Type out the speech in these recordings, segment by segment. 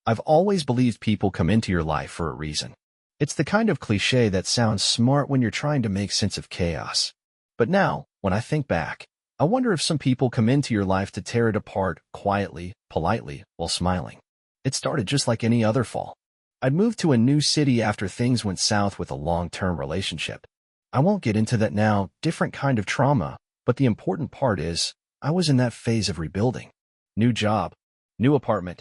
I've always believed people come into your life for a reason. It's the kind of cliché that sounds smart when you're trying to make sense of chaos. But now, when I think back, I wonder if some people come into your life to tear it apart quietly, politely, while smiling. It started just like any other fall. I'd moved to a new city after things went south with a long-term relationship. I won't get into that now, different kind of trauma, but the important part is, I was in that phase of rebuilding. New job, new apartment,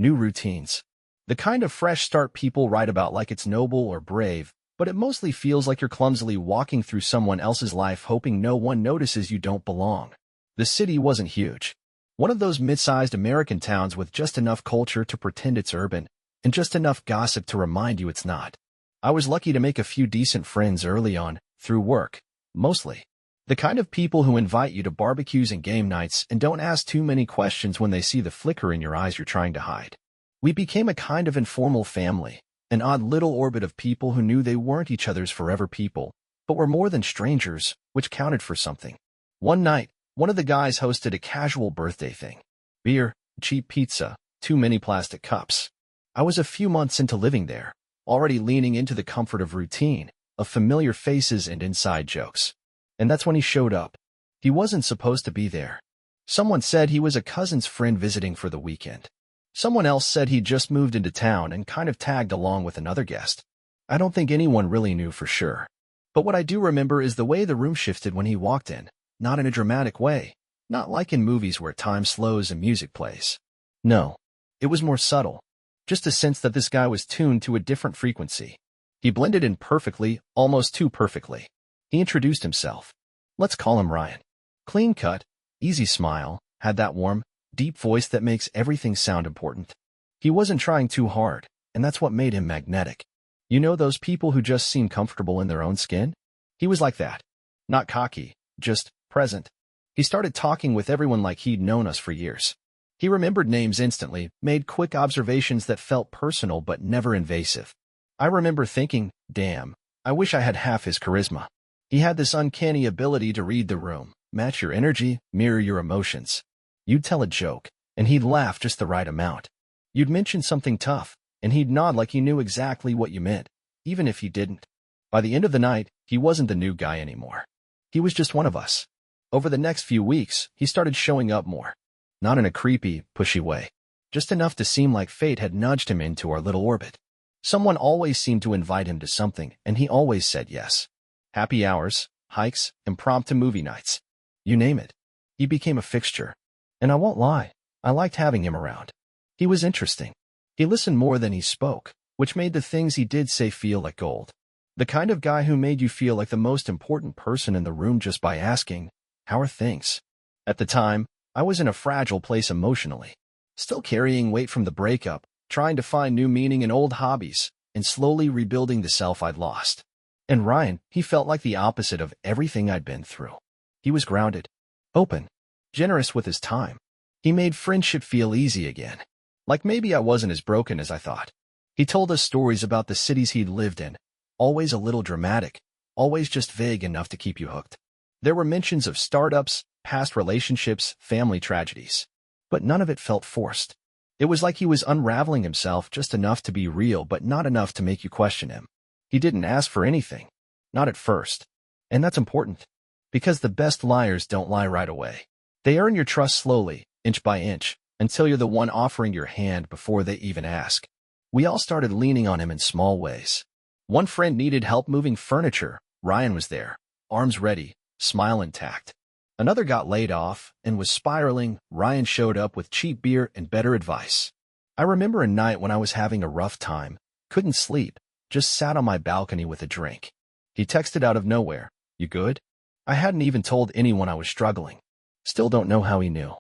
new routines. The kind of fresh start people write about like it's noble or brave, but it mostly feels like you're clumsily walking through someone else's life hoping no one notices you don't belong. The city wasn't huge. One of those mid-sized American towns with just enough culture to pretend it's urban, and just enough gossip to remind you it's not. I was lucky to make a few decent friends early on, through work, mostly. The kind of people who invite you to barbecues and game nights and don't ask too many questions when they see the flicker in your eyes you're trying to hide. We became a kind of informal family, an odd little orbit of people who knew they weren't each other's forever people, but were more than strangers, which counted for something. One night, one of the guys hosted a casual birthday thing. Beer, cheap pizza, too many plastic cups. I was a few months into living there, already leaning into the comfort of routine, of familiar faces and inside jokes. And that's when he showed up. He wasn't supposed to be there. Someone said he was a cousin's friend visiting for the weekend. Someone else said he'd just moved into town and kind of tagged along with another guest. I don't think anyone really knew for sure. But what I do remember is the way the room shifted when he walked in, not in a dramatic way, not like in movies where time slows and music plays. No, it was more subtle. Just a sense that this guy was tuned to a different frequency. He blended in perfectly, almost too perfectly. He introduced himself. Let's call him Ryan. Clean cut, easy smile, had that warm, deep voice that makes everything sound important. He wasn't trying too hard, and that's what made him magnetic. You know those people who just seem comfortable in their own skin? He was like that. Not cocky, just present. He started talking with everyone like he'd known us for years. He remembered names instantly, made quick observations that felt personal but never invasive. I remember thinking, damn, I wish I had half his charisma. He had this uncanny ability to read the room, match your energy, mirror your emotions. You'd tell a joke, and he'd laugh just the right amount. You'd mention something tough, and he'd nod like he knew exactly what you meant, even if he didn't. By the end of the night, he wasn't the new guy anymore. He was just one of us. Over the next few weeks, he started showing up more. Not in a creepy, pushy way. Just enough to seem like fate had nudged him into our little orbit. Someone always seemed to invite him to something, and he always said yes. Happy hours, hikes, impromptu movie nights. You name it. He became a fixture. And I won't lie, I liked having him around. He was interesting. He listened more than he spoke, which made the things he did say feel like gold. The kind of guy who made you feel like the most important person in the room just by asking, "How are things?" At the time, I was in a fragile place emotionally, still carrying weight from the breakup, trying to find new meaning in old hobbies, and slowly rebuilding the self I'd lost. And Ryan, he felt like the opposite of everything I'd been through. He was grounded, open, generous with his time. He made friendship feel easy again. Like maybe I wasn't as broken as I thought. He told us stories about the cities he'd lived in, always a little dramatic, always just vague enough to keep you hooked. There were mentions of startups, past relationships, family tragedies. But none of it felt forced. It was like he was unraveling himself just enough to be real but not enough to make you question him. He didn't ask for anything. Not at first. And that's important. Because the best liars don't lie right away. They earn your trust slowly, inch by inch, until you're the one offering your hand before they even ask. We all started leaning on him in small ways. One friend needed help moving furniture. Ryan was there, arms ready, smile intact. Another got laid off and was spiraling. Ryan showed up with cheap beer and better advice. I remember a night when I was having a rough time, couldn't sleep, just sat on my balcony with a drink. He texted out of nowhere, "You good?" I hadn't even told anyone I was struggling. Still don't know how he knew.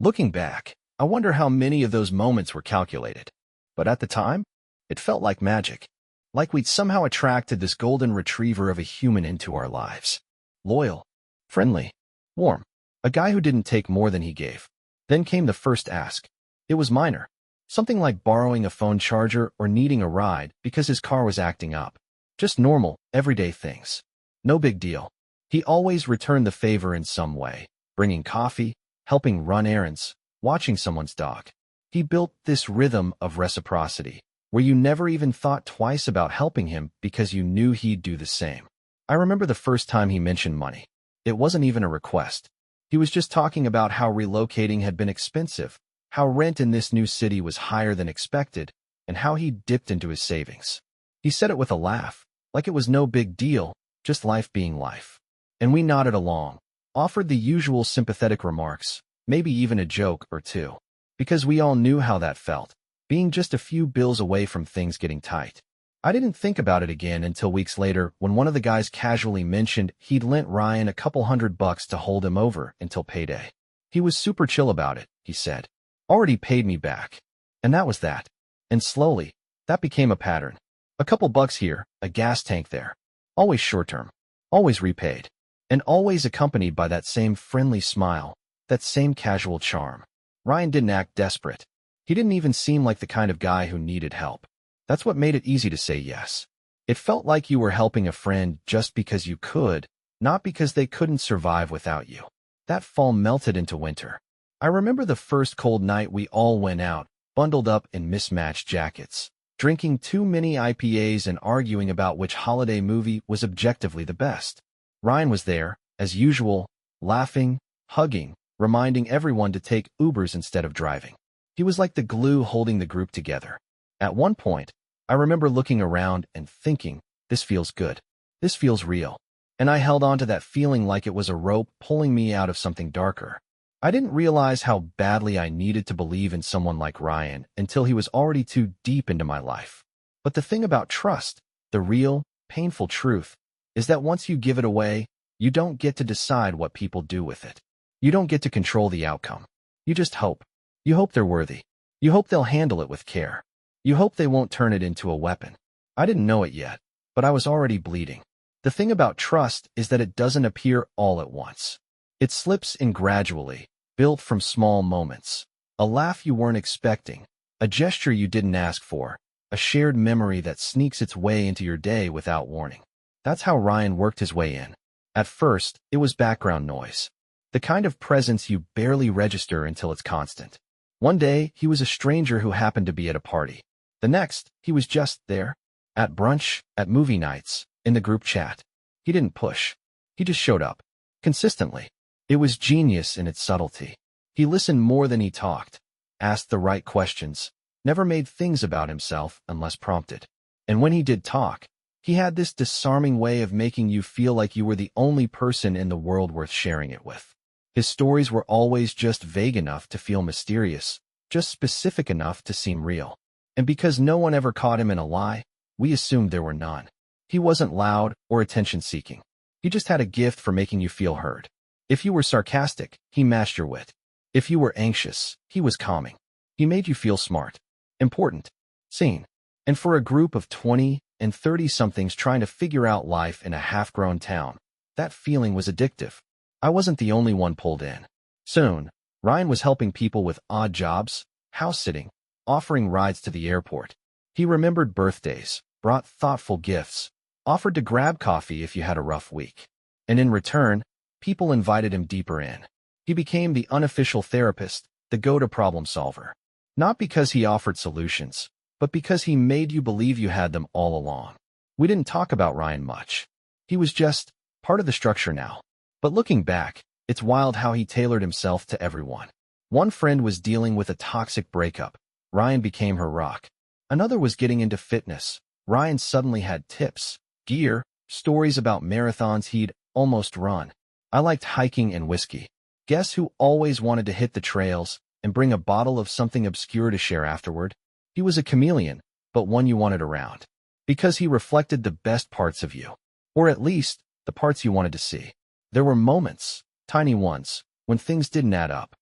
Looking back, I wonder how many of those moments were calculated. But at the time, it felt like magic. Like we'd somehow attracted this golden retriever of a human into our lives. Loyal, friendly, warm. A guy who didn't take more than he gave. Then came the first ask. It was minor. Something like borrowing a phone charger or needing a ride because his car was acting up. Just normal, everyday things. No big deal. He always returned the favor in some way. Bringing coffee, helping run errands, watching someone's dog. He built this rhythm of reciprocity, where you never even thought twice about helping him because you knew he'd do the same. I remember the first time he mentioned money. It wasn't even a request. He was just talking about how relocating had been expensive, how rent in this new city was higher than expected, and how he dipped into his savings. He said it with a laugh, like it was no big deal, just life being life. And we nodded along, offered the usual sympathetic remarks, maybe even a joke or two, because we all knew how that felt, being just a few bills away from things getting tight. I didn't think about it again until weeks later when one of the guys casually mentioned he'd lent Ryan a couple $100 to hold him over until payday. He was super chill about it, he said. Already paid me back. And that was that. And slowly, that became a pattern. A couple bucks here, a gas tank there. Always short-term. Always repaid. And always accompanied by that same friendly smile, that same casual charm. Ryan didn't act desperate. He didn't even seem like the kind of guy who needed help. That's what made it easy to say yes. It felt like you were helping a friend just because you could, not because they couldn't survive without you. That fall melted into winter. I remember the first cold night we all went out, bundled up in mismatched jackets, drinking too many IPAs and arguing about which holiday movie was objectively the best. Ryan was there, as usual, laughing, hugging, reminding everyone to take Ubers instead of driving. He was like the glue holding the group together. At one point, I remember looking around and thinking, this feels good. This feels real. And I held on to that feeling like it was a rope pulling me out of something darker. I didn't realize how badly I needed to believe in someone like Ryan until he was already too deep into my life. But the thing about trust, the real, painful truth, is that once you give it away, you don't get to decide what people do with it. You don't get to control the outcome. You just hope. You hope they're worthy. You hope they'll handle it with care. You hope they won't turn it into a weapon. I didn't know it yet, but I was already bleeding. The thing about trust is that it doesn't appear all at once. It slips in gradually, built from small moments. A laugh you weren't expecting, a gesture you didn't ask for, a shared memory that sneaks its way into your day without warning. That's how Ryan worked his way in. At first, it was background noise. The kind of presence you barely register until it's constant. One day, he was a stranger who happened to be at a party. The next, he was just there. At brunch, at movie nights, in the group chat. He didn't push. He just showed up. Consistently. It was genius in its subtlety. He listened more than he talked. Asked the right questions. Never made things about himself unless prompted. And when he did talk, he had this disarming way of making you feel like you were the only person in the world worth sharing it with. His stories were always just vague enough to feel mysterious, just specific enough to seem real. And because no one ever caught him in a lie, we assumed there were none. He wasn't loud or attention-seeking. He just had a gift for making you feel heard. If you were sarcastic, he matched your wit. If you were anxious, he was calming. He made you feel smart, important, seen. And for a group of 20 and 30-somethings trying to figure out life in a half-grown town, that feeling was addictive. I wasn't the only one pulled in. Soon, Ryan was helping people with odd jobs, house-sitting, offering rides to the airport. He remembered birthdays, brought thoughtful gifts, offered to grab coffee if you had a rough week. And in return, people invited him deeper in. He became the unofficial therapist, the go-to problem solver. Not because he offered solutions, but because he made you believe you had them all along. We didn't talk about Ryan much. He was just part of the structure now. But looking back, it's wild how he tailored himself to everyone. One friend was dealing with a toxic breakup. Ryan became her rock. Another was getting into fitness. Ryan suddenly had tips, gear, stories about marathons he'd almost run. I liked hiking and whiskey. Guess who always wanted to hit the trails and bring a bottle of something obscure to share afterward? He was a chameleon, but one you wanted around. Because he reflected the best parts of you. Or at least, the parts you wanted to see. There were moments, tiny ones, when things didn't add up.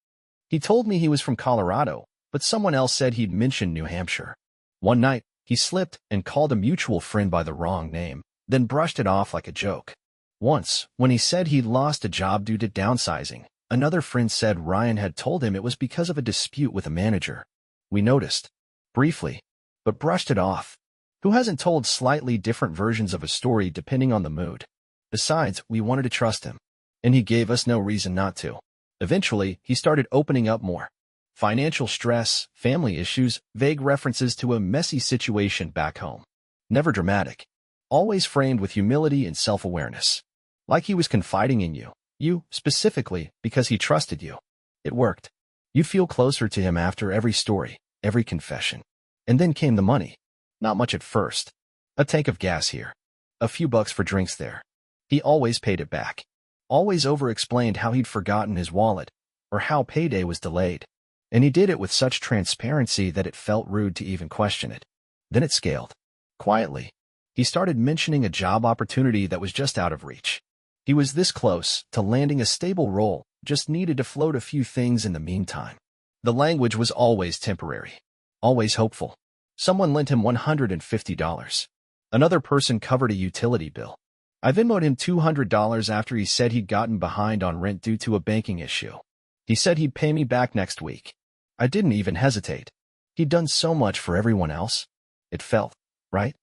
He told me he was from Colorado, but someone else said he'd mentioned New Hampshire. One night, he slipped and called a mutual friend by the wrong name, then brushed it off like a joke. Once, when he said he'd lost a job due to downsizing, another friend said Ryan had told him it was because of a dispute with a manager. We noticed, briefly, but brushed it off. Who hasn't told slightly different versions of a story depending on the mood? Besides, we wanted to trust him, and he gave us no reason not to. Eventually, he started opening up more. Financial stress, family issues, vague references to a messy situation back home. Never dramatic. Always framed with humility and self-awareness. Like he was confiding in you. You, specifically, because he trusted you. It worked. You'd feel closer to him after every story, every confession. And then came the money. Not much at first. A tank of gas here. A few bucks for drinks there. He always paid it back. Always over-explained how he'd forgotten his wallet, or how payday was delayed. And he did it with such transparency that it felt rude to even question it. Then it scaled. Quietly. He started mentioning a job opportunity that was just out of reach. He was this close to landing a stable role, just needed to float a few things in the meantime. The language was always temporary. Always hopeful. Someone lent him $150. Another person covered a utility bill. I Venmo'd him $200 after he said he'd gotten behind on rent due to a banking issue. He said he'd pay me back next week. I didn't even hesitate. He'd done so much for everyone else. It felt, right?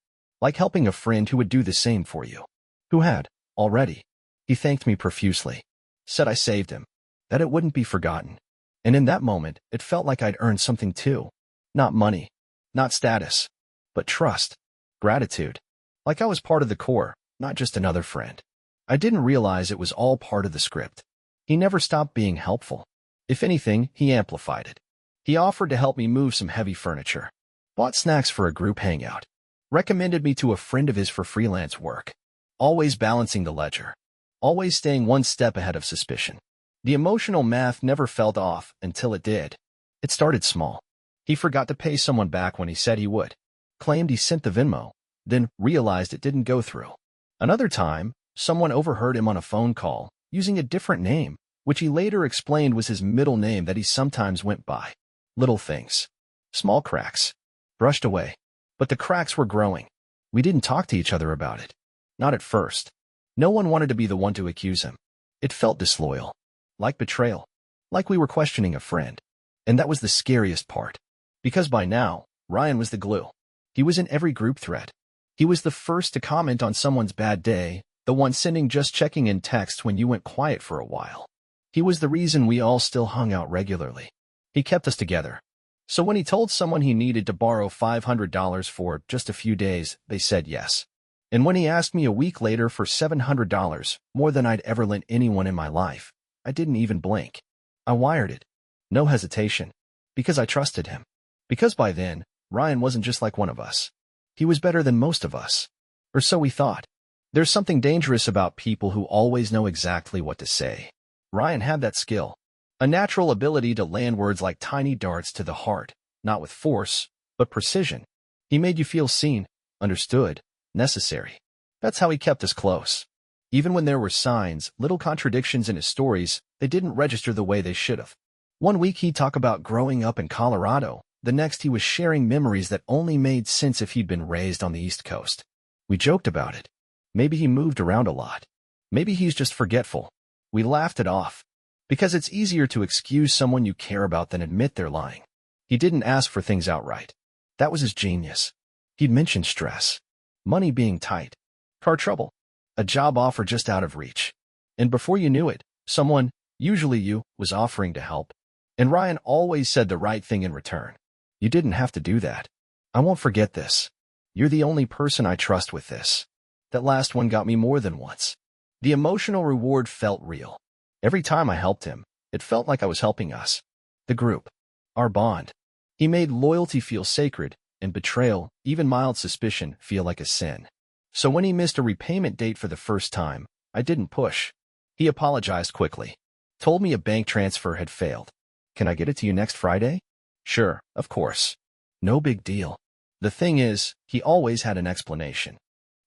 Like helping a friend who would do the same for you. Who had, already. He thanked me profusely. Said I saved him. That it wouldn't be forgotten. And in that moment, it felt like I'd earned something too. Not money. Not status. But trust. Gratitude. Like I was part of the core, not just another friend. I didn't realize it was all part of the script. He never stopped being helpful. If anything, he amplified it. He offered to help me move some heavy furniture. Bought snacks for a group hangout. Recommended me to a friend of his for freelance work. Always balancing the ledger. Always staying one step ahead of suspicion. The emotional math never felt off until it did. It started small. He forgot to pay someone back when he said he would. Claimed he sent the Venmo, then realized it didn't go through. Another time, someone overheard him on a phone call, using a different name, which he later explained was his middle name that he sometimes went by. Little things. Small cracks. Brushed away. But the cracks were growing. We didn't talk to each other about it. Not at first. No one wanted to be the one to accuse him. It felt disloyal. Like betrayal. Like we were questioning a friend. And that was the scariest part. Because by now, Ryan was the glue. He was in every group thread. He was the first to comment on someone's bad day, the one sending just checking in texts when you went quiet for a while. He was the reason we all still hung out regularly. He kept us together. So when he told someone he needed to borrow $500 for just a few days, they said yes. And when he asked me a week later for $700, more than I'd ever lent anyone in my life, I didn't even blink. I wired it. No hesitation. Because I trusted him. Because by then, Ryan wasn't just like one of us. He was better than most of us. Or so we thought. There's something dangerous about people who always know exactly what to say. Ryan had that skill. A natural ability to land words like tiny darts to the heart, not with force, but precision. He made you feel seen, understood, necessary. That's how he kept us close. Even when there were signs, little contradictions in his stories, they didn't register the way they should have. One week he'd talk about growing up in Colorado. The next he was sharing memories that only made sense if he'd been raised on the East Coast. We joked about it. Maybe he moved around a lot. Maybe he's just forgetful. We laughed it off. Because it's easier to excuse someone you care about than admit they're lying. He didn't ask for things outright. That was his genius. He'd mention stress. Money being tight. Car trouble. A job offer just out of reach. And before you knew it, someone, usually you, was offering to help. And Ryan always said the right thing in return. You didn't have to do that. I won't forget this. You're the only person I trust with this. That last one got me more than once. The emotional reward felt real. Every time I helped him, it felt like I was helping us. The group. Our bond. He made loyalty feel sacred, and betrayal, even mild suspicion, feel like a sin. So when he missed a repayment date for the first time, I didn't push. He apologized quickly. Told me a bank transfer had failed. Can I get it to you next Friday? Sure, of course. No big deal. The thing is, he always had an explanation.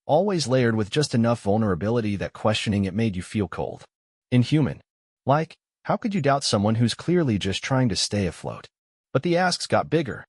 Always layered with just enough vulnerability that questioning it made you feel cold. Inhuman. Like, how could you doubt someone who's clearly just trying to stay afloat? But the asks got bigger.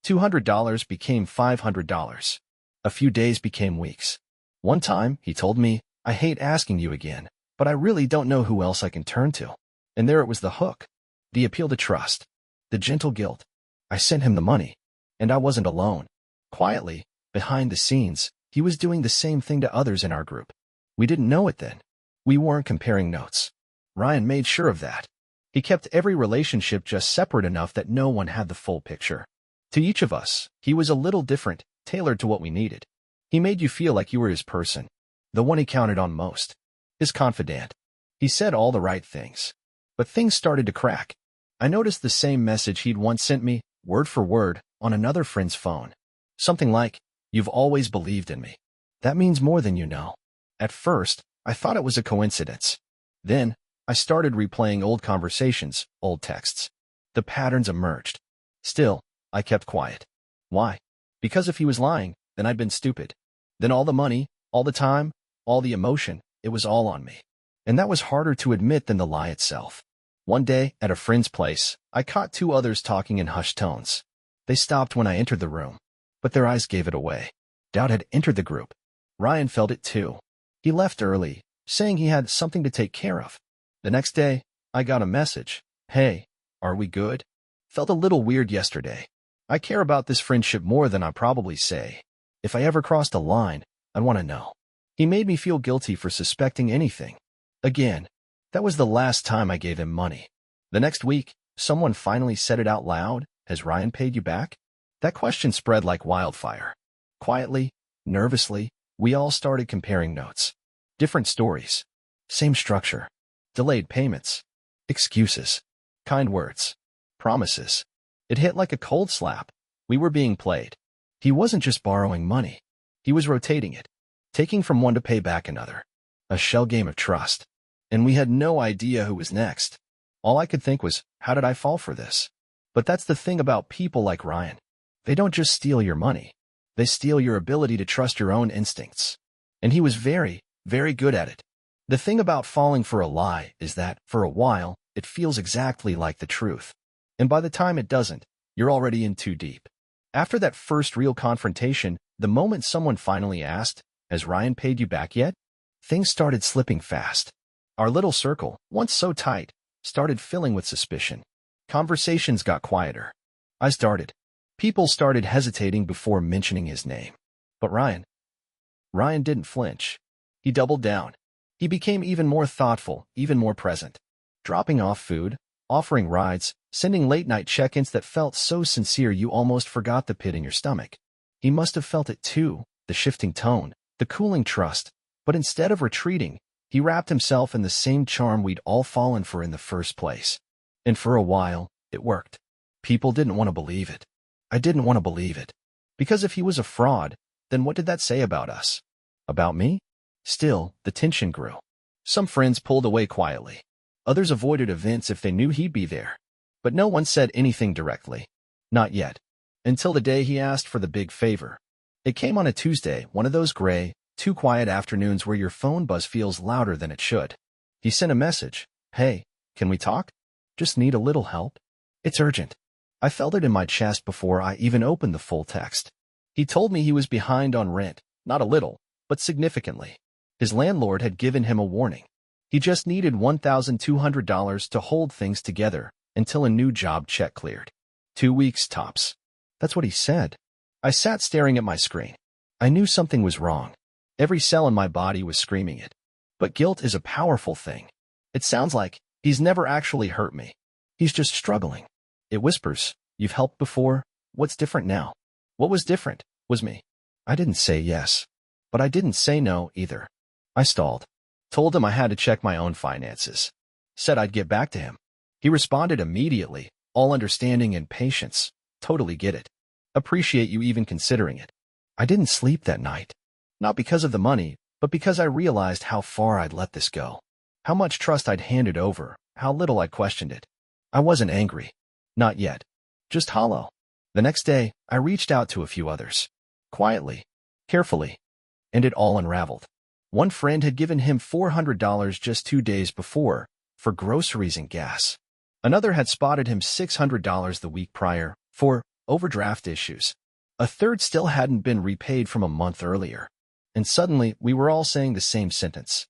$200 became $500. A few days became weeks. One time, he told me, I hate asking you again, but I really don't know who else I can turn to. And there it was the hook. The appeal to trust. The gentle guilt. I sent him the money. And I wasn't alone. Quietly, behind the scenes, he was doing the same thing to others in our group. We didn't know it then. We weren't comparing notes. Ryan made sure of that. He kept every relationship just separate enough that no one had the full picture. To each of us, he was a little different, tailored to what we needed. He made you feel like you were his person, the one he counted on most, his confidant. He said all the right things. But things started to crack. I noticed the same message he'd once sent me, word for word, on another friend's phone. Something like, "You've always believed in me. That means more than you know." At first, I thought it was a coincidence. Then, I started replaying old conversations, old texts. The patterns emerged. Still, I kept quiet. Why? Because if he was lying, then I'd been stupid. Then all the money, all the time, all the emotion, it was all on me. And that was harder to admit than the lie itself. One day, at a friend's place, I caught two others talking in hushed tones. They stopped when I entered the room, but their eyes gave it away. Doubt had entered the group. Ryan felt it too. He left early, saying he had something to take care of. The next day, I got a message. "Hey, are we good? Felt a little weird yesterday. I care about this friendship more than I probably say. If I ever crossed a line, I'd want to know." He made me feel guilty for suspecting anything. Again, that was the last time I gave him money. The next week, someone finally said it out loud. "Has Ryan paid you back?" That question spread like wildfire. Quietly, nervously, we all started comparing notes. Different stories. Same structure. Delayed payments. Excuses. Kind words. Promises. It hit like a cold slap. We were being played. He wasn't just borrowing money. He was rotating it. Taking from one to pay back another. A shell game of trust. And we had no idea who was next. All I could think was, how did I fall for this? But that's the thing about people like Ryan. They don't just steal your money. They steal your ability to trust your own instincts. And he was very, very good at it. The thing about falling for a lie is that, for a while, it feels exactly like the truth. And by the time it doesn't, you're already in too deep. After that first real confrontation, the moment someone finally asked, "Has Ryan paid you back yet?" things started slipping fast. Our little circle, once so tight, started filling with suspicion. Conversations got quieter. People started hesitating before mentioning his name. But Ryan didn't flinch. He doubled down. He became even more thoughtful, even more present. Dropping off food, offering rides, sending late-night check-ins that felt so sincere you almost forgot the pit in your stomach. He must have felt it too, the shifting tone, the cooling trust. But instead of retreating, he wrapped himself in the same charm we'd all fallen for in the first place. And for a while, it worked. People didn't want to believe it. I didn't want to believe it. Because if he was a fraud, then what did that say about us? About me? Still, the tension grew. Some friends pulled away quietly. Others avoided events if they knew he'd be there. But no one said anything directly. Not yet. Until the day he asked for the big favor. It came on a Tuesday, one of those gray, too quiet afternoons where your phone buzz feels louder than it should. He sent a message. "Hey, can we talk? Just need a little help. It's urgent." I felt it in my chest before I even opened the full text. He told me he was behind on rent, not a little, but significantly. His landlord had given him a warning. He just needed $1,200 to hold things together until a new job check cleared. 2 weeks tops. That's what he said. I sat staring at my screen. I knew something was wrong. Every cell in my body was screaming it. But guilt is a powerful thing. It sounds like he's never actually hurt me. He's just struggling. It whispers, "You've helped before. What's different now?" What was different was me. I didn't say yes, but I didn't say no either. I stalled. Told him I had to check my own finances. Said I'd get back to him. He responded immediately, all understanding and patience. "Totally get it. Appreciate you even considering it." I didn't sleep that night. Not because of the money, but because I realized how far I'd let this go. How much trust I'd handed over, how little I'd questioned it. I wasn't angry. Not yet. Just hollow. The next day, I reached out to a few others. Quietly. Carefully. And it all unraveled. One friend had given him $400 just 2 days before, for groceries and gas. Another had spotted him $600 the week prior, for overdraft issues. A third still hadn't been repaid from a month earlier. And suddenly, we were all saying the same sentence.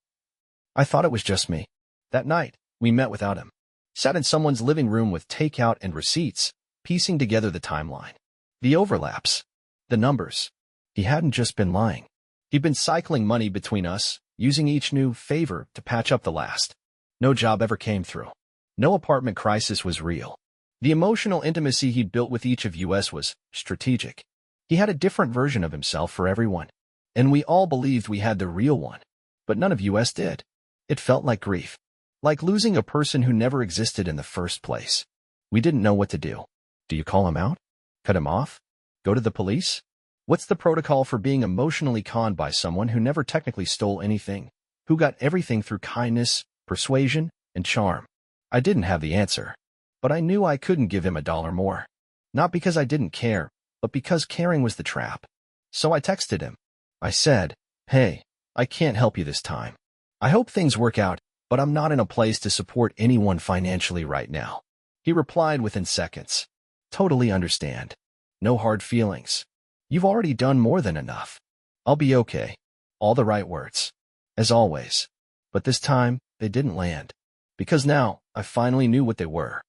I thought it was just me. That night, we met without him. Sat in someone's living room with takeout and receipts, piecing together the timeline. The overlaps. The numbers. He hadn't just been lying. He'd been cycling money between us, using each new favor to patch up the last. No job ever came through. No apartment crisis was real. The emotional intimacy he'd built with each of us was strategic. He had a different version of himself for everyone, and we all believed we had the real one. But none of us did. It felt like grief. Like losing a person who never existed in the first place. We didn't know what to do. Do you call him out? Cut him off? Go to the police? What's the protocol for being emotionally conned by someone who never technically stole anything, who got everything through kindness, persuasion, and charm? I didn't have the answer, but I knew I couldn't give him $1 more. Not because I didn't care, but because caring was the trap. So I texted him. I said, "Hey, I can't help you this time. I hope things work out, but I'm not in a place to support anyone financially right now." He replied within seconds. "Totally understand. No hard feelings. You've already done more than enough. I'll be okay." All the right words, as always. But this time, they didn't land. Because now, I finally knew what they were.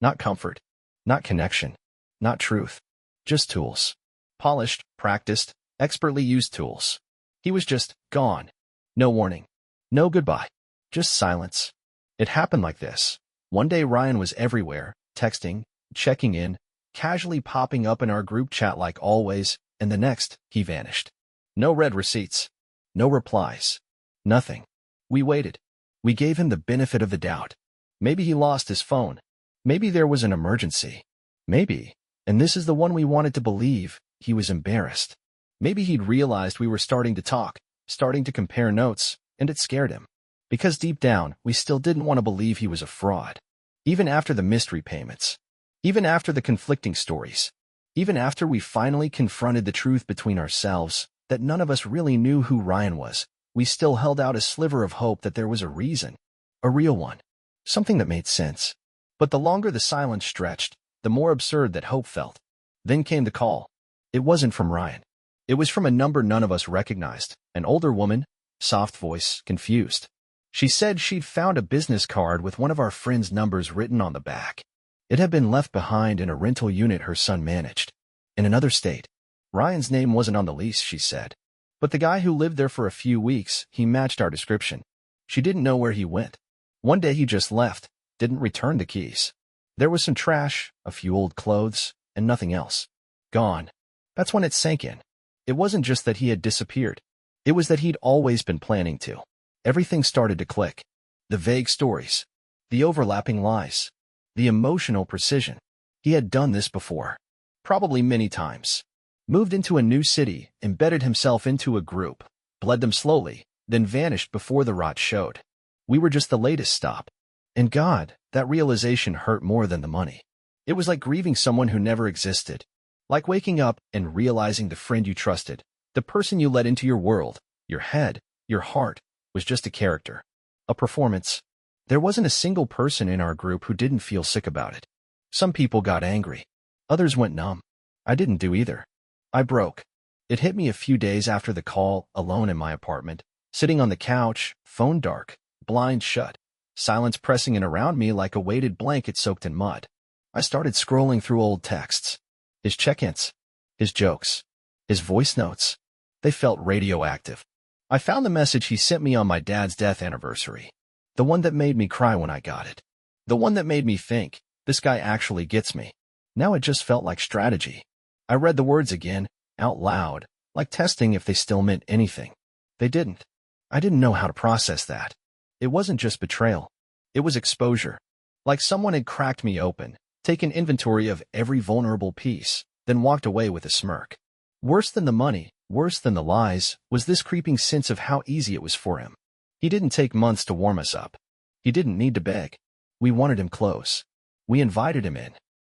Not comfort. Not connection. Not truth. Just tools. Polished, practiced, expertly used tools. He was just gone. No warning. No goodbye. Just silence. It happened like this. One day Ryan was everywhere, texting, checking in, casually popping up in our group chat like always, and the next, he vanished. No red receipts. No replies. Nothing. We waited. We gave him the benefit of the doubt. Maybe he lost his phone. Maybe there was an emergency. Maybe, and this is the one we wanted to believe, he was embarrassed. Maybe he'd realized we were starting to talk, starting to compare notes, and it scared him. Because deep down, we still didn't want to believe he was a fraud. Even after the mystery payments. Even after the conflicting stories. Even after we finally confronted the truth between ourselves, that none of us really knew who Ryan was, we still held out a sliver of hope that there was a reason. A real one. Something that made sense. But the longer the silence stretched, the more absurd that hope felt. Then came the call. It wasn't from Ryan. It was from a number none of us recognized. An older woman, soft voice, confused. She said she'd found a business card with one of our friend's numbers written on the back. It had been left behind in a rental unit her son managed. In another state. Ryan's name wasn't on the lease, she said. But the guy who lived there for a few weeks, he matched our description. She didn't know where he went. One day he just left, didn't return the keys. There was some trash, a few old clothes, and nothing else. Gone. That's when it sank in. It wasn't just that he had disappeared. It was that he'd always been planning to. Everything started to click. The vague stories. The overlapping lies. The emotional precision. He had done this before. Probably many times. Moved into a new city, embedded himself into a group, bled them slowly, then vanished before the rot showed. We were just the latest stop. And God, that realization hurt more than the money. It was like grieving someone who never existed. Like waking up and realizing the friend you trusted, the person you let into your world, your head, your heart, was just a character. A performance. There wasn't a single person in our group who didn't feel sick about it. Some people got angry. Others went numb. I didn't do either. I broke. It hit me a few days after the call, alone in my apartment, sitting on the couch, phone dark, blind shut, silence pressing in around me like a weighted blanket soaked in mud. I started scrolling through old texts. His check-ins. His jokes. His voice notes. They felt radioactive. I found the message he sent me on my dad's death anniversary. The one that made me cry when I got it. The one that made me think, this guy actually gets me. Now it just felt like strategy. I read the words again, out loud, like testing if they still meant anything. They didn't. I didn't know how to process that. It wasn't just betrayal. It was exposure. Like someone had cracked me open, taken inventory of every vulnerable piece, then walked away with a smirk. Worse than the money, worse than the lies, was this creeping sense of how easy it was for him. He didn't take months to warm us up. He didn't need to beg. We wanted him close. We invited him in.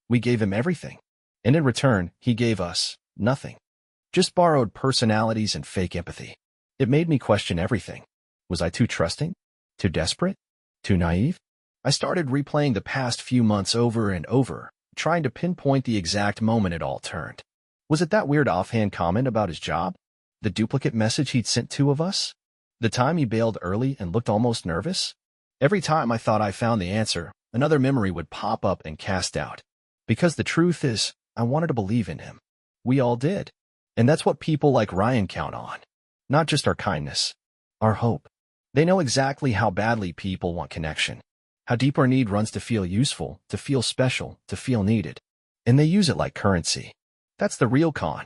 We gave him everything. And in return, he gave us nothing. Just borrowed personalities and fake empathy. It made me question everything. Was I too trusting? Too desperate? Too naive? I started replaying the past few months over and over, trying to pinpoint the exact moment it all turned. Was it that weird offhand comment about his job? The duplicate message he'd sent two of us? The time he bailed early and looked almost nervous? Every time I thought I found the answer, another memory would pop up and cast out. Because the truth is, I wanted to believe in him. We all did. And that's what people like Ryan count on. Not just our kindness. Our hope. They know exactly how badly people want connection. How deep our need runs to feel useful, to feel special, to feel needed. And they use it like currency. That's the real con.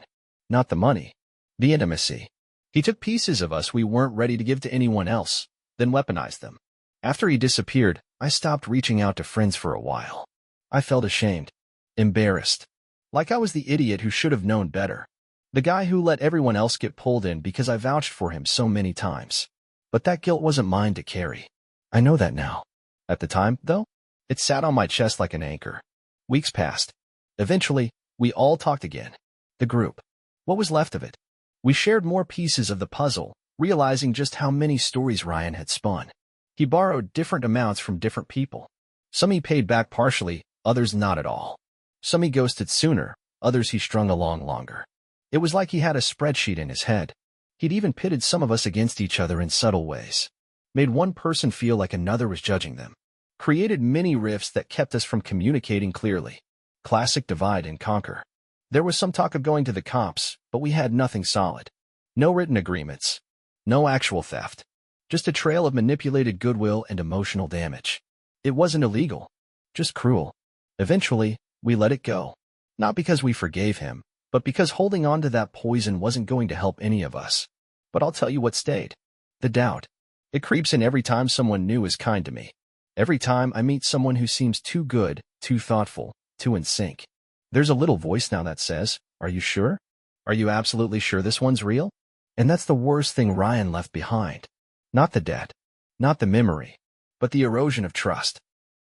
Not the money. The intimacy. He took pieces of us we weren't ready to give to anyone else, then weaponized them. After he disappeared, I stopped reaching out to friends for a while. I felt ashamed. Embarrassed. Like I was the idiot who should have known better. The guy who let everyone else get pulled in because I vouched for him so many times. But that guilt wasn't mine to carry. I know that now. At the time, though, it sat on my chest like an anchor. Weeks passed. Eventually, we all talked again. The group. What was left of it? We shared more pieces of the puzzle, realizing just how many stories Ryan had spun. He borrowed different amounts from different people. Some he paid back partially, others not at all. Some he ghosted sooner, others he strung along longer. It was like he had a spreadsheet in his head. He'd even pitted some of us against each other in subtle ways. Made one person feel like another was judging them. Created mini rifts that kept us from communicating clearly. Classic divide and conquer. There was some talk of going to the cops, but we had nothing solid. No written agreements. No actual theft. Just a trail of manipulated goodwill and emotional damage. It wasn't illegal. Just cruel. Eventually, we let it go. Not because we forgave him, but because holding on to that poison wasn't going to help any of us. But I'll tell you what stayed. The doubt. It creeps in every time someone new is kind to me. Every time I meet someone who seems too good, too thoughtful, too in sync. There's a little voice now that says, "Are you sure? Are you absolutely sure this one's real?" And that's the worst thing Ryan left behind. Not the debt. Not the memory. But the erosion of trust.